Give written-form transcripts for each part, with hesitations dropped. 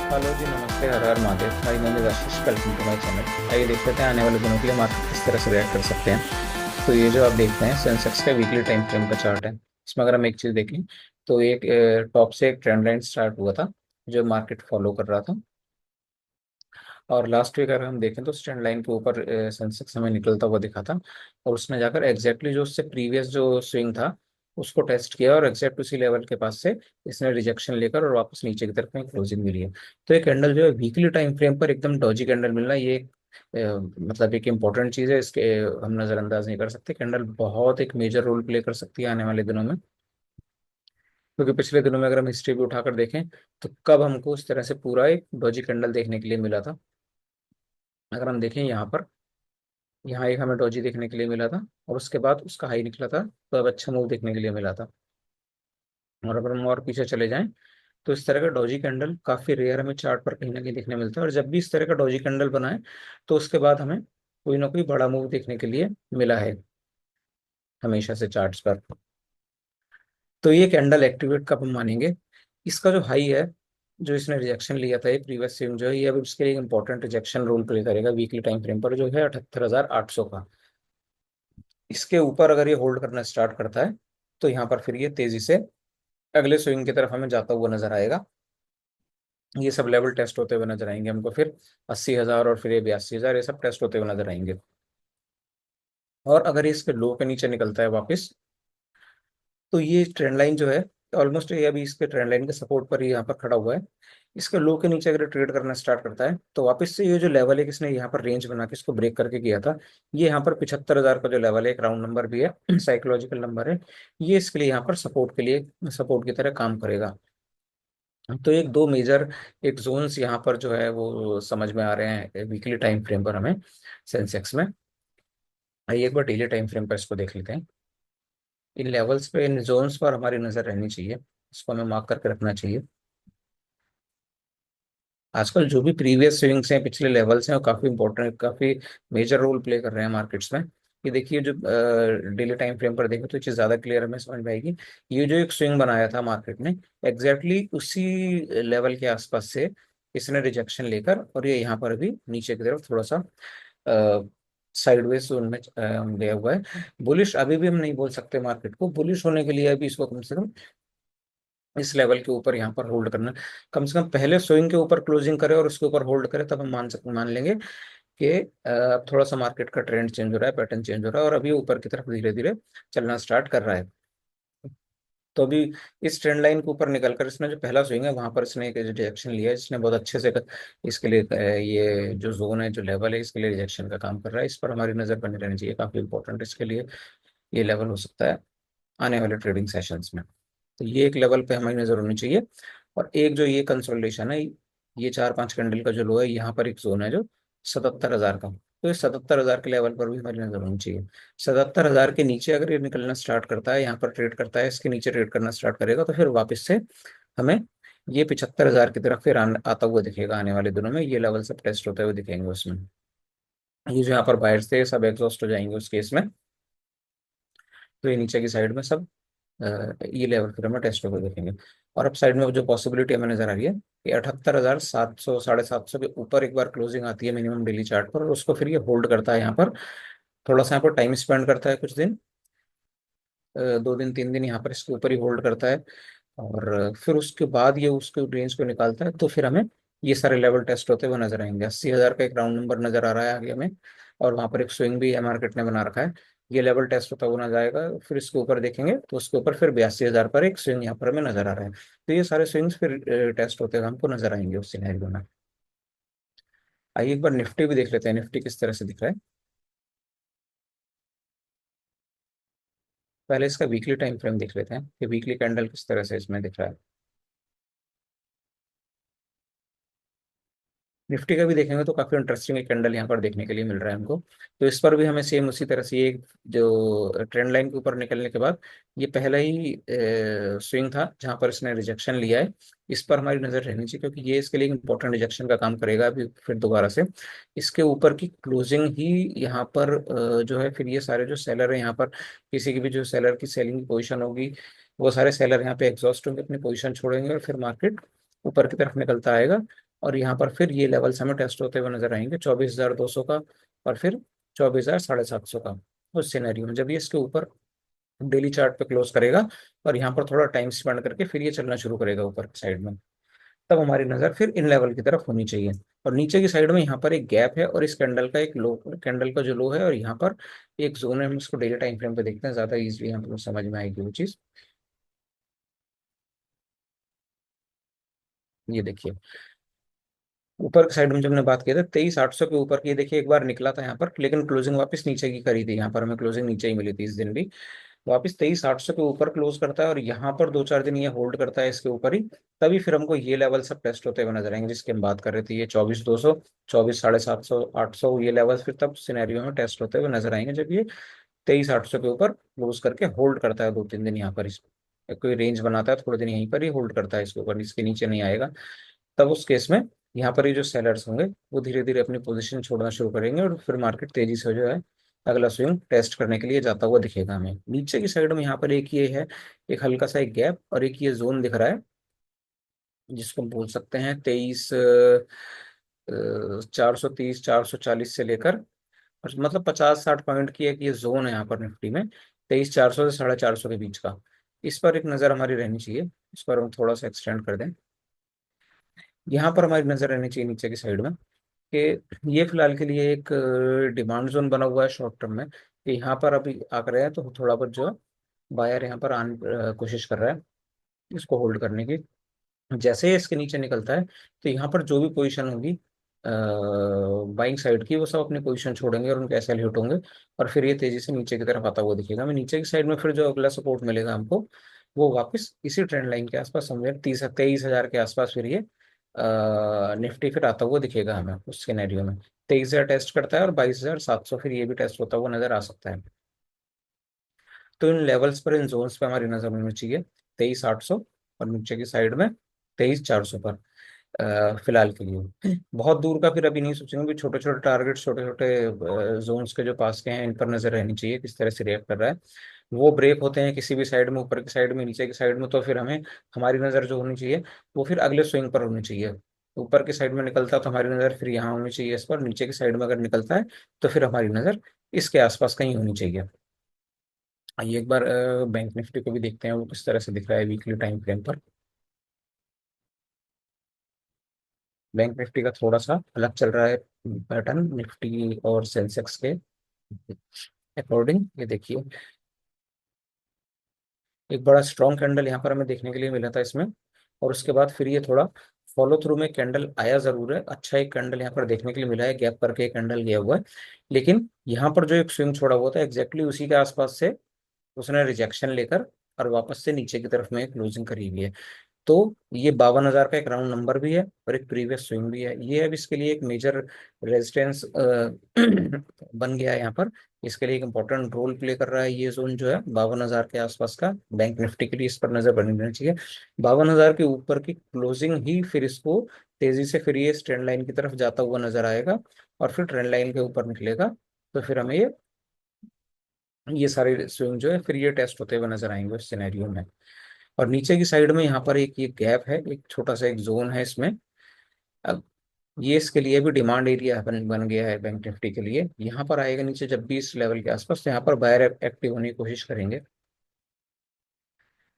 Hello जी, नमस्ते। हर हर Mahadev. My name is Ashish. Welcome to my channel. आइए देखते हैं आने वाले दिनों के लिए मार्केट किस तरह से रिएक्ट कर सकते हैं। तो ये जो आप देखते हैं सेंसेक्स का वीकली टाइम फ्रेम का चार्ट है। इसमें अगर हम एक चीज़ देखें तो एक टॉप से एक ट्रेंड लाइन स्टार्ट हुआ था जो मार्केट फॉलो कर रहा था। और लास्ट वीक अगर हम देखें तो स्टैंड लाइन के ऊपर सेंसेक्स हमें निकलता हुआ दिखा था। और उसने जाकर एग्जैक्टली जो उससे प्रीवियस जो स्विंग था उसको टेस्ट किया और एग्जैक्ट उसी लेवल के पास से इसने रिजेक्शन लेकर और वापस नीचे की तरफ में क्लोजिंग मिली है। तो ये कैंडल जो है वीकली टाइम फ्रेम पर एकदम डॉजी कैंडल मिलना, ये मतलब एक इंपॉर्टेंट चीज़ है। इसके हम नज़रअंदाज नहीं कर सकते। कैंडल बहुत एक मेजर रोल प्ले कर सकती है आने वाले दिनों में। क्योंकि पिछले दिनों में अगर हम हिस्ट्री भी उठाकर देखें तो कब हमको इस तरह से पूरा एक डॉजी कैंडल देखने के लिए मिला था। अगर हम देखें यहाँ पर, यहाँ एक हमें डोजी देखने के लिए मिला था और उसके बाद उसका हाई निकला था, तो अब अच्छा मूव देखने के लिए मिला था। और अगर हम और पीछे चले जाएं तो इस तरह का डोजी कैंडल काफी रेयर हमें चार्ट पर कहीं ना कहीं देखने मिलता है। और जब भी इस तरह का डोजी कैंडल बनाए तो उसके बाद हमें कोई ना कोई बड़ा मूव देखने के लिए मिला है हमेशा से चार्ट्स पर। तो ये कैंडल एक्टिवेट कब हम मानेंगे? इसका जो हाई है, जो इसने रिजेक्शन लिया था, ये प्रीवियस स्विंग जो है, ये अब इसके लिए इंपॉर्टेंट रिजेक्शन रोल प्ले करेगा वीकली टाइम फ्रेम पर, जो है 78,800 का। इसके ऊपर अगर ये होल्ड करना स्टार्ट करता है तो यहाँ पर फिर ये तेजी से अगले स्विंग की तरफ हमें जाता हुआ नजर आएगा। ये सब लेवल टेस्ट होते हुए नजर आएंगे हमको फिर 80,000 और फिर ये 82,000, ये सब टेस्ट होते हुए नजर आएंगे। और अगर ये इसके लो के नीचे निकलता है वापस, तो ये ट्रेंड लाइन जो है ऑलमोस्ट ये अभी इसके ट्रेंड लाइन के सपोर्ट पर ही यहाँ पर खड़ा हुआ है। इसके लो के नीचे अगर ट्रेड करना स्टार्ट करता है तो वापस से ये जो लेवल है किसने यहाँ पर रेंज बना के इसको ब्रेक करके किया था, ये यहाँ पर 75,000 का जो लेवल है, एक राउंड नंबर भी है, साइकोलॉजिकल नंबर है। ये इसके लिए यहाँ पर सपोर्ट के लिए सपोर्ट की तरह काम करेगा। तो एक दो मेजर एक जोन्स यहाँ पर जो है वो समझ में आ रहे हैं वीकली टाइम फ्रेम पर हमें सेंसेक्स में। आइए एक बार डेली टाइम फ्रेम पर इसको देख लेते हैं। इन लेवल्स पे, इन जोन्स पर हमारी नजर रहनी चाहिए। इसको हमें मार्क करके रखना चाहिए। आजकल जो भी प्रीवियस स्विंग्स हैं, पिछले लेवल्स हैं, वो काफी इंपॉर्टेंट, काफी मेजर रोल प्ले कर रहे हैं मार्केट्स में। ये देखिए, जो डेली टाइम फ्रेम पर देखें तो ये चीज ज्यादा क्लियर हमें समझ में आएगी। ये जो एक स्विंग बनाया था मार्केट ने, एग्जैक्टली उसी लेवल के आसपास से इसने रिजेक्शन लेकर और ये यहाँ पर भी नीचे की तरफ थोड़ा सा साइडवेज जोन में गया हुआ है। बुलिश अभी भी हम नहीं बोल सकते मार्केट को। बुलिश होने के लिए अभी इसको कम से कम इस लेवल के ऊपर यहाँ पर होल्ड करना, कम से कम पहले स्विंग के ऊपर क्लोजिंग करे और उसके ऊपर होल्ड करे, तब हम मान लेंगे कि अब थोड़ा सा मार्केट का ट्रेंड चेंज हो रहा है, पैटर्न चेंज हो रहा है और अभी ऊपर की तरफ धीरे धीरे चलना स्टार्ट कर रहा है। तो अभी इस ट्रेंड लाइन के ऊपर निकलकर इसने जो पहला स्विंग है वहां पर इसने एक रिजेक्शन लिया है, इसने बहुत अच्छे से इसके लिए ये जो जोन है, जो लेवल है, इसके लिए रिजेक्शन का काम कर रहा है। इस पर हमारी नजर बनी रहनी चाहिए, काफी इंपॉर्टेंट इसके लिए ये लेवल हो सकता है आने वाले ट्रेडिंग सेशंस में। तो ये एक लेवल पे हमारी नजर होनी चाहिए। और एक जो ये कंसोलिडेशन है, ये 4-5 कैंडल का जो लो है, यहाँ पर एक जोन है जो 77,000 का, तो ये 77,000 के लेवल पर भी हमारी नजर होनी चाहिए। 77,000 के नीचे अगर ये निकलना स्टार्ट करता है, यहाँ पर ट्रेड करता है, इसके नीचे ट्रेड करना स्टार्ट करेगा, तो फिर वापस से हमें ये 75,000 की तरफ फिर आता हुआ दिखेगा आने वाले दिनों में। ये लेवल सब टेस्ट होते हुए दिखेंगे उसमें। ये जो यहाँ पर बायर्स थे सब एग्जॉस्ट हो जाएंगे उस केस में। तो ये नीचे की साइड में सब ये लेवल फिर हमें टेस्ट होकर देखेंगे। और अब साइड में जो पॉसिबिलिटी हमें नजर आ रही है कि 78,700, 750 के ऊपर एक बार क्लोजिंग आती है मिनिमम डेली चार्ट पर, और उसको फिर ये होल्ड करता है यहाँ पर, थोड़ा सा यहाँ पर टाइम स्पेंड करता है, कुछ दिन, 2 दिन 3 दिन यहाँ पर इसके ऊपर ही होल्ड करता है। और फिर उसके बाद ये उसके रेंज को निकालता है, तो फिर हमें ये सारे लेवल टेस्ट होते हुए नजर आएंगे। 80,000 का एक राउंड नंबर नजर आ रहा है आगे हमें, और वहां पर एक स्विंग भी है मार्केट ने बना रखा है। ये लेवल टेस्ट होता हुआ नजर आएगा। फिर इसके ऊपर देखेंगे तो उसके ऊपर फिर 82,000 पर एक स्विंग यहाँ पर हमें नजर आ रहा है। तो ये सारे स्विंग्स फिर टेस्ट होते हुए हमको नजर आएंगे उस सिनेरियो में। आइए एक बार निफ्टी भी देख लेते हैं, निफ्टी किस तरह से दिख रहा है। पहले इसका वीकली टाइम फ्रेम देख लेते हैं कि वीकली कैंडल किस तरह से इसमें दिख रहा है। निफ्टी का भी देखेंगे तो काफी इंटरेस्टिंग एक कैंडल यहाँ पर देखने के लिए मिल रहा है हमको। तो इस पर भी हमें सेम उसी तरह से, ये जो ट्रेंड लाइन के ऊपर निकलने के बाद ये पहला ही स्विंग था जहां पर इसने रिजेक्शन लिया है। इस पर हमारी नजर रहनी चाहिए क्योंकि ये इसके लिए इंपॉर्टेंट रिजेक्शन का काम करेगा अभी फिर दोबारा से। इसके ऊपर की क्लोजिंग ही यहाँ पर जो है, फिर ये सारे जो सेलर है यहाँ पर, किसी की भी जो सेलर की सेलिंग की पोजिशन होगी, वो सारे सेलर यहाँ पे एग्जॉस्ट होंगे, अपनी पोजिशन छोड़ेंगे और फिर मार्केट ऊपर की तरफ निकलता आएगा। और यहाँ पर फिर ये लेवल्स हमें टेस्ट होते हुए नजर आएंगे, 24,200 का और फिर 24,750 का। उस सिनेरियो में जब ये इसके ऊपर डेली चार्ट पे क्लोज करेगा और यहाँ पर थोड़ा टाइम स्पेंड करके फिर ये चलना शुरू करेगा ऊपर की साइड में, तब हमारी नजर फिर इन लेवल की तरफ होनी चाहिए। और नीचे की साइड में यहाँ पर एक गैप है और इस कैंडल का एक लो, कैंडल का जो लो है और यहाँ पर एक जोन है, हम इसको डेली टाइम फ्रेम पे देखते हैं, ज्यादा इजीली हम लोग समझ में आएगी वो चीज। ये देखिए ऊपर की साइड में जब हमने बात किया था 23,800 के ऊपर की, ये देखिए एक बार निकला था यहाँ पर, लेकिन क्लोजिंग वापस नीचे की करी थी, यहाँ पर हमें क्लोजिंग नीचे ही मिली थी इस दिन भी। वापस 23,800 के ऊपर क्लोज करता है और यहाँ पर 2-4 दिन ये होल्ड करता है इसके ऊपर ही, तभी फिर हमको ये लेवल सब टेस्ट होते हुए नजर आएंगे जिसकी हम बात कर रहे थे, ये 24,200, 24,750, 800, ये लेवल फिर तब सिनेरियो में टेस्ट होते हुए नजर आएंगे जब ये 23,800 के ऊपर क्लोज करके होल्ड करता है 2-3 दिन यहाँ पर, इस कोई रेंज बनाता है थोड़े दिन यहीं पर ही होल्ड करता है इसके ऊपर, इसके नीचे नहीं आएगा। तब उस केस में यहाँ पर ये जो सेलर्स होंगे वो धीरे धीरे अपनी पोजीशन छोड़ना शुरू करेंगे और फिर मार्केट तेजी से जो है अगला स्विंग टेस्ट करने के लिए जाता हुआ दिखेगा हमें। नीचे की साइड में यहाँ पर एक ये है, एक हल्का सा एक गैप और एक ये जोन दिख रहा है जिसको हम बोल सकते हैं 430, 440 से लेकर, और मतलब 50-60 पॉइंट की एक ये जोन है यहाँ पर निफ्टी में, 23,400 से 450 के बीच का। इस पर एक नज़र हमारी रहनी चाहिए, इस पर हम थोड़ा सा एक्सटेंड कर दें। यहाँ पर हमारी नज़र रहनी चाहिए नीचे की साइड में कि ये फिलहाल के लिए एक डिमांड जोन बना हुआ है शॉर्ट टर्म में, कि यहाँ पर अभी आ रहे हैं तो थोड़ा बहुत जो बायर यहाँ पर आने कोशिश कर रहा है इसको होल्ड करने की। जैसे ही इसके नीचे निकलता है तो यहाँ पर जो भी पोजीशन होगी बाइंग साइड की, वो सब अपनी पोजीशन छोड़ेंगे और उनके एसएल हिट होंगे और फिर ये तेजी से नीचे की तरफ आता हुआ दिखेगा हमें। नीचे की साइड में फिर जो अगला सपोर्ट मिलेगा हमको वो वापस इसी ट्रेंड लाइन के आसपास, समझे 23,000 के आसपास फिर ये निफ्टी फिर आता हुआ दिखेगा हमें उस सिनेरियो में। 23,000 टेस्ट करता है और 22,700 फिर ये भी टेस्ट होता हुआ नजर आ सकता है। तो इन लेवल्स पर, इन जोन्स पे हमारी नजर होनी चाहिए 23,800 और नीचे की साइड में 23,400 पर फिलहाल के लिए। बहुत दूर का फिर अभी नहीं सोचेंगे, भी छोटे छोटे टारगेट, छोटे छोटे जोन्स के जो पास के हैं इन पर नजर रहनी चाहिए किस तरह से रिएक्ट कर रहा है। वो ब्रेक होते हैं किसी भी साइड में, ऊपर की साइड में, नीचे की साइड में, तो फिर हमें हमारी नज़र जो होनी चाहिए वो फिर अगले स्विंग पर होनी चाहिए। ऊपर की साइड में निकलता है तो हमारी नज़र फिर यहाँ होनी चाहिए इस पर, नीचे की साइड में अगर निकलता है तो फिर हमारी नज़र इसके आसपास कहीं होनी चाहिए। आइए एक बार बैंक निफ्टी को भी देखते हैं वो किस तरह से दिख रहा है वीकली टाइम फ्रेम पर। बैंक निफ्टी का थोड़ा सा अलग चल रहा है पैटर्न निफ्टी और सेंसेक्स के अकॉर्डिंग। ये देखिए एक बड़ा स्ट्रॉन्ग कैंडल यहाँ पर हमें देखने के लिए मिला था इसमें, और उसके बाद फिर ये थोड़ा फॉलो थ्रू में कैंडल आया जरूर है, अच्छा एक कैंडल यहाँ पर देखने के लिए मिला है, गैप करके कैंडल गया हुआ है, लेकिन यहाँ पर जो एक स्विंग छोड़ा हुआ था एग्जैक्टली उसी के आसपास से उसने रिजेक्शन लेकर और वापस से नीचे की तरफ में क्लोजिंग करी हुई है। तो ये 52,000 का एक राउंड नंबर भी है और एक प्रीवियस स्विंग भी है, ये अब इसके लिए एक मेजर रेजिस्टेंस बन गया है यहाँ पर। इसके लिए एक इंपॉर्टेंट रोल प्ले कर रहा है ये जोन जो है 52,000 के आसपास का, बैंक निफ्टी के लिए इस पर नजर बनी रहनी चाहिए। 52,000 के ऊपर की क्लोजिंग ही फिर इसको तेजी से फिर ये ट्रेंड लाइन की तरफ जाता हुआ नजर आएगा और फिर ट्रेंड लाइन के ऊपर निकलेगा, तो फिर हमें ये सारे स्विंग जो है फिर ये टेस्ट होते हुए नजर आएंगे उस सिनेरियो में। और नीचे की साइड में यहाँ पर एक ये गैप है, एक छोटा सा एक जोन है इसमें। अब ये इसके लिए भी डिमांड एरिया बन गया है बैंक निफ्टी के लिए, यहाँ पर आएगा नीचे जब भी इस लेवल के आसपास, तो यहाँ पर बायर एक्टिव होने की कोशिश करेंगे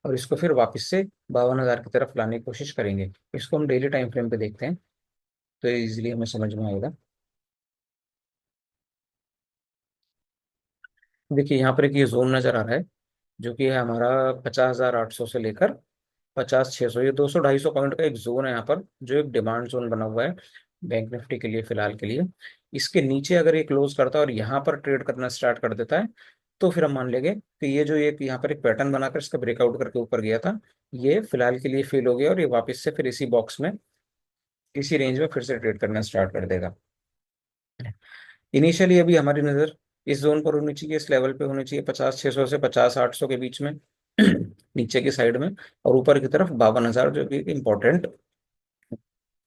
और इसको फिर वापस से 52,000 की तरफ लाने की कोशिश करेंगे। इसको हम डेली टाइम फ्रेम पे देखते हैं तो इजीली हमें समझ में आएगा। देखिए यहाँ पर एक ये जोन नजर आ रहा है जो कि है हमारा 50,800 से लेकर 50,600, ये 200-250 पॉइंट का एक जोन है यहाँ पर जो एक डिमांड जोन बना हुआ है बैंक निफ्टी के लिए फिलहाल के लिए। इसके नीचे अगर ये क्लोज करता है और यहाँ पर ट्रेड करना स्टार्ट कर देता है तो फिर हम मान लेंगे कि ये जो एक यहाँ पर एक पैटर्न बनाकर इसका ब्रेकआउट करके ऊपर गया था, ये फिलहाल के लिए फेल हो गया और ये वापस से फिर इसी बॉक्स में इसी रेंज में फिर से ट्रेड करना स्टार्ट कर देगा। इनिशियली अभी हमारी नज़र इस जोन पर होनी चाहिए, इस लेवल पे होनी चाहिए 50,600 से 50,800 के बीच में नीचे की साइड में, और ऊपर की तरफ 52,000 जो कि इंपॉर्टेंट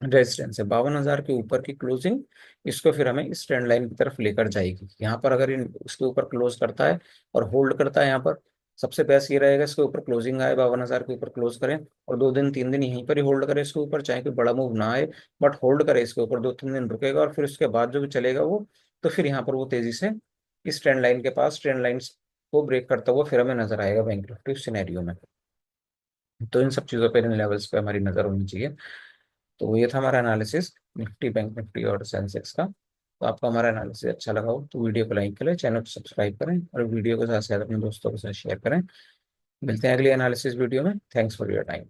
रेजिस्टेंस है। 52,000 के ऊपर की क्लोजिंग इसको फिर हमें इस ट्रेंड लाइन की तरफ लेकर जाएगी। यहाँ पर अगर उसके ऊपर क्लोज करता है और होल्ड करता है यहाँ पर सबसे बेस्ट ये रहेगा इसके ऊपर क्लोजिंग आए, 52,000 के ऊपर क्लोज करें और 2 दिन 3 दिन यहीं पर ही होल्ड करें इसके ऊपर, चाहे कोई बड़ा मूव ना आए बट होल्ड करे इसके ऊपर, 2 3 दिन रुकेगा और फिर उसके बाद जो भी चलेगा वो, तो फिर यहाँ पर वो तेजी से इस ट्रेंड लाइन के पास, ट्रेंड लाइंस को ब्रेक करता हुआ फिर हमें नजर आएगा बैंक निफ्टी उस सिनेरियो में। तो इन सब चीज़ों पे, इन लेवल्स पे हमारी नज़र होनी चाहिए। तो ये था हमारा एनालिसिस निफ्टी, बैंक निफ्टी और सेंसेक्स का। तो आपको हमारा एनालिसिस अच्छा लगा हो तो वीडियो को लाइक करें, चैनल को सब्सक्राइब करें और वीडियो को ज़्यादा से ज़्यादा अपने दोस्तों के साथ शेयर करें। मिलते हैं अगली एनालिसिस वीडियो में। Thanks for your time.